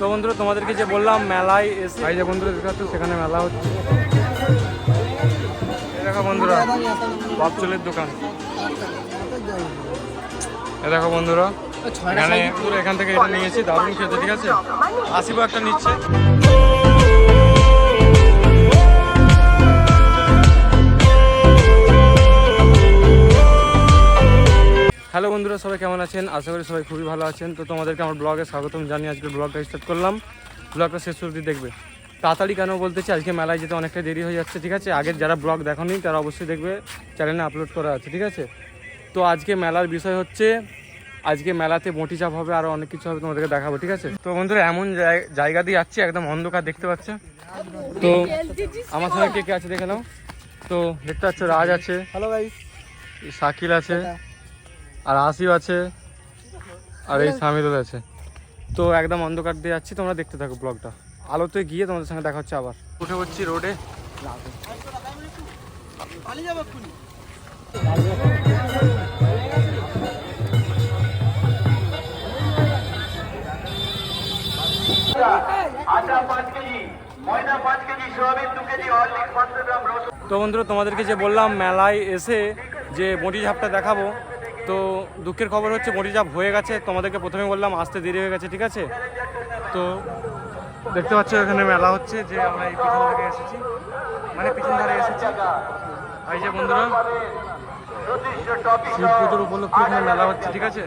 তো বন্ধুরা তোমাদেরকে যে বললাম মেলায় এসে এই যে বন্ধুরা দেখাচ্ছ সেখানে মেলা হচ্ছে। এই দেখো বন্ধুরা বাপচলের দোকান। এই দেখো বন্ধুরা এখানে পুরো এখান থেকে এটা নিয়েছি, দারুণ খেতে, ঠিক আছে। 80 একটা নিচ্ছে। হ্যালো বন্ধুরা, সবাই কেমন আছেন? আশা করি সবাই খুবই ভালো আছেন। তো তোমাদেরকে আমার ব্লগে স্বাগতম জানিয়ে আজকে ব্লগটা স্টার্ট করলাম। ব্লগটা শেষ অবধি দেখবে। তাড়াতাড়ি কেন বলতেছি, আজকে মেলায় যেতে অনেকটা দেরি হয়ে যাচ্ছে, ঠিক আছে। আগের যারা ব্লগ দেখোনি তারা অবশ্যই দেখবে, চ্যানেলে আপলোড করা আছে, ঠিক আছে। তো আজকে মেলার বিষয় হচ্ছে, আজকে মেলাতে বঁটি চাপ হবে, আরও অনেক কিছু হবে, তোমাদেরকে দেখাবো, ঠিক আছে। তো বন্ধুরা এমন জায়গা দিয়ে যাচ্ছি, একদম অন্ধকার, দেখতে পাচ্ছে। তো আমার সঙ্গে কে কে আছে দেখে নাও। তো দেখতে পাচ্ছ রাজ আছে, হ্যালো ভাই, শাকিল আছে, আর আসিফ আছে, আর এই সামিদুল আছে। তো একদম অন্ধকার দিয়ে যাচ্ছি, তোমরা দেখতে থাকো ব্লগটা। আলোতে গিয়ে তোমাদের সঙ্গে দেখা হচ্ছে। আবার উঠে পড়ছি রোডে। তো বন্ধুরা তোমাদেরকে যে বললাম মেলায় এসে যে বঁটি ঝাপটা দেখাবো, তো দুঃখের খবর হচ্ছে বঁটি ঝাপ হয়ে গেছে। তোমাদেরকে প্রথমে বললাম আসতে দেরি হয়ে গেছে, ঠিক আছে। তো দেখতে পাচ্ছ এখানে মেলা হচ্ছে, যে আমরা এই পিছন থেকে এসেছি, মানে পিছন ধারে এসেছি। এই যে বন্ধুরা শিব পুজোর উপলক্ষে এখানে মেলা হচ্ছে, ঠিক আছে।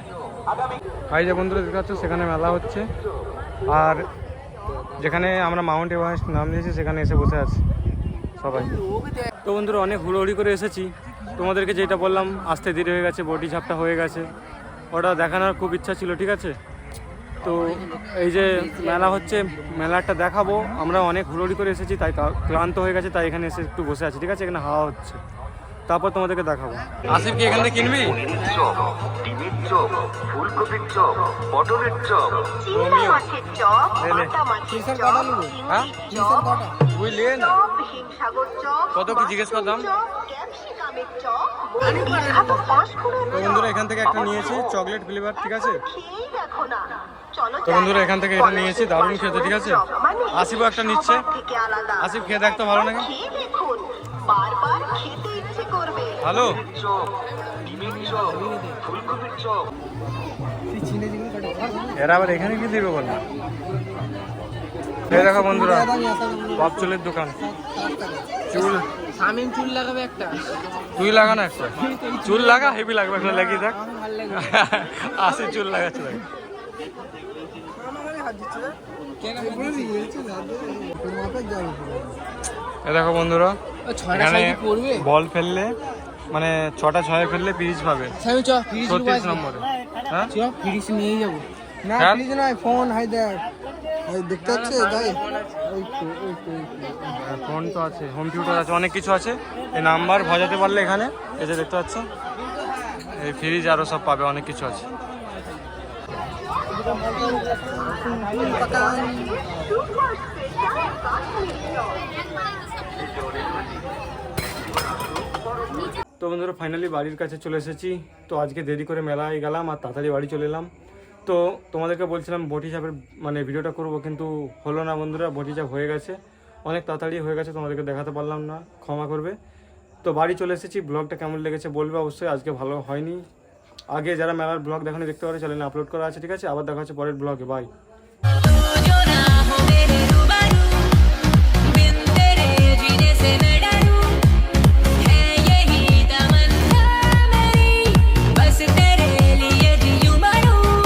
এই যে বন্ধুরা দেখতে পাচ্ছ সেখানে মেলা হচ্ছে, আর যেখানে আমরা মাউন্ট এভারেস্ট নাম দিয়েছি সেখানে এসে বসে আছি সবাই। তো বন্ধুরা অনেক হুড়োহুড়ি করে এসেছি, তোমাদেরকে যেটা বললাম আসতে দেরি হয়ে গেছে, বঁটি ঝাপটা হয়ে গেছে, ওটা দেখানোর খুব ইচ্ছা ছিল, ঠিক আছে। তো এই যে মেলা হচ্ছে, মেলাটা দেখাবো। আমরা অনেক হুড়োহুড়ি করে এসেছি, তাই ক্লান্ত হয়ে গেছে, তাই এখানে এসে একটু বসে আছি, ঠিক আছে। এখানে হাওয়া হচ্ছে, তারপর তোমাদেরকে দেখাবো। আসিফ কি এখান থেকে কিনবি? চপ, ডিমের চপ, ফুলকপির চপ, পটলের চপ, বুঝলি না কত কি জিজ্ঞেস করলাম। তো বন্ধুরা এখান থেকে একটা নিয়েছি চকলেট ফ্লেভার, ঠিক আছে। তো বন্ধুরা এখান থেকে এটা নিয়েছি, দারুণ খেতে, ঠিক আছে। আসিফ একটা নিচ্ছে, আসিফ খেয়ে দেখতে ভালো নাকি? হ্যালো, এরা আবার এখানে কি দিবে বল না। এই দেখো বন্ধুরা বাপচলের দোকান। চুল শামিম চুল লাগাবে একটা, তুই লাগা না একটা, চুল লাগা, হেভি লাগবে, একটা লাগিয়ে দেখ। আসি চুল লাগাচ্ছে দেখ। এ দেখো বন্ধুরা এখানে বল ফেললে, মানে 6টা 6 ফেললে 30 পাবে, 36 নম্বরে। হ্যাঁ ফ্রিজ নিয়ে যাবো না, ফ্রিজ নয়, ফোন। হাই দেখ, দেখতে পাচ্ছে তাই ফোন তো আছে, হোম থিয়েটার আছে, অনেক কিছু আছে। এই নাম্বার ভজাতে পারলে এখানে এই যে দেখতে পাচ্ছ, এই ফ্রিজ আরও সব পাবে, অনেক কিছু আছে। তো বন্ধুরা ফাইনালি বাড়ির কাছে চলে এসেছি। তো আজকে দেরি করে মেলায় গেলাম আর তাড়াতাড়ি বাড়ি চলে এলাম। তো তোমাদেরকে বলছিলাম বঁটি চাপের মানে ভিডিওটা করব, কিন্তু হলো না বন্ধুরা, বঁটি চাপ হয়ে গেছে, অনেক তাড়াতাড়ি হয়ে গেছে, তোমাদেরকে দেখাতে পারলাম না, ক্ষমা করবে। তো বাড়ি চলে এসেছি। ব্লগটা কেমন লেগেছে বলবে অবশ্যই। আজকে ভালো হয়নি, আগে যারা মেলার ব্লগ দেখোনি দেখতে পারে, চ্যানেলে আপলোড করা আছে, ঠিক আছে। আবার দেখা হচ্ছে পরের ব্লগে, বাই।